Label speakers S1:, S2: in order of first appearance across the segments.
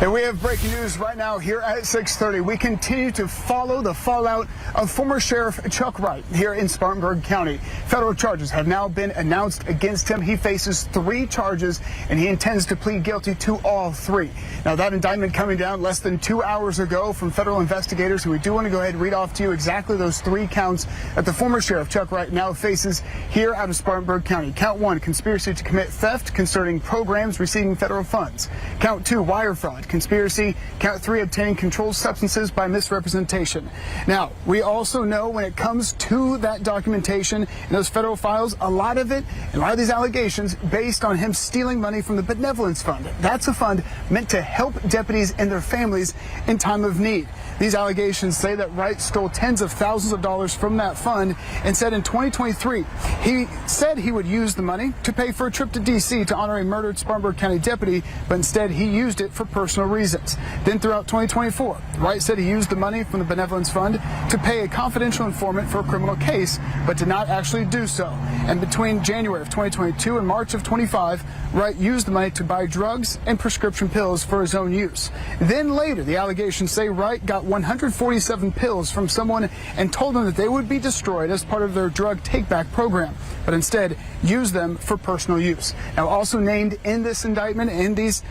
S1: And we have breaking news right now here at 6:30. We continue to follow the fallout of former Sheriff Chuck Wright here in Spartanburg County. Federal charges have now been announced against him. He faces 3 charges, and he intends to plead guilty to all 3. Now, that indictment coming down less than 2 hours ago from federal investigators, and we do want to go ahead and read off to you exactly those 3 counts that the former Sheriff Chuck Wright now faces here out of Spartanburg County. Count 1, conspiracy to commit theft concerning programs receiving federal funds. Count 2, wire fraud. Conspiracy. Count 3, obtaining controlled substances by misrepresentation. Now, we also know when it comes to that documentation in those federal files, a lot of it, and a lot of these allegations based on him stealing money from the benevolence fund. That's a fund meant to help deputies and their families in time of need. These allegations say that Wright stole tens of thousands of dollars from that fund and said in 2023, he said he would use the money to pay for a trip to D.C. to honor a murdered Spartanburg County deputy, but instead he used it for personal reasons. Then throughout 2024, Wright said he used the money from the benevolence fund to pay a confidential informant for a criminal case, but did not actually do so. And between January of 2022 and March of 25, Wright used the money to buy drugs and prescription pills for his own use. Then later, the allegations say Wright got 147 pills from someone and told them that they would be destroyed as part of their drug take-back program, but instead used them for personal use. Now, also named in this indictment, in these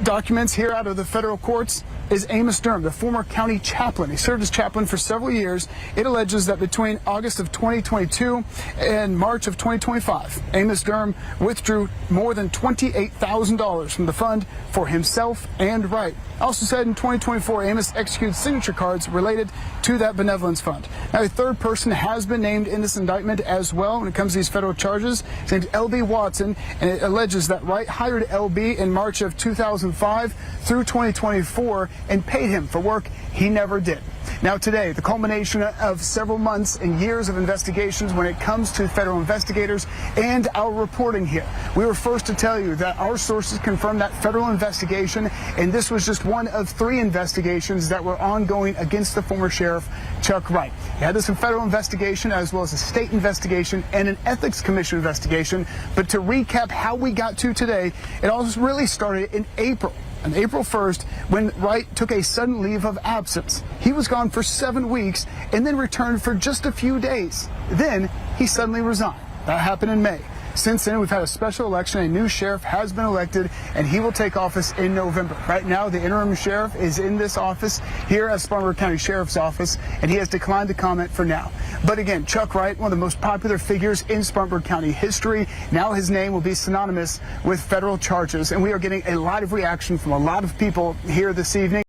S1: documents here out of the federal courts, is Amos Durham, the former county chaplain. He served as chaplain for several years. It alleges that between August of 2022 and March of 2025, Amos Durham withdrew more than $28,000 from the fund for himself and Wright. Also said in 2024, Amos executed signature cards related to that benevolence fund. Now, a third person has been named in this indictment as well when it comes to these federal charges. His name's L.B. Watson, and it alleges that Wright hired L.B. in March of 2005 through 2024 and paid him for work he never did. Now today, the culmination of several months and years of investigations when it comes to federal investigators and our reporting here. We were first to tell you that our sources confirmed that federal investigation, and this was just one of 3 investigations that were ongoing against the former Sheriff Chuck Wright. He had this federal investigation as well as a state investigation and an ethics commission investigation. But to recap how we got to today, it all really started in April. On April 1st, when Wright took a sudden leave of absence. He was gone for 7 weeks and then returned for just a few days. Then he suddenly resigned. That happened in May. Since then, we've had a special election. A new sheriff has been elected, and he will take office in November. Right now, the interim sheriff is in this office here at Spartanburg County Sheriff's Office, and he has declined to comment for now. But again, Chuck Wright, one of the most popular figures in Spartanburg County history. Now his name will be synonymous with federal charges, and we are getting a lot of reaction from a lot of people here this evening.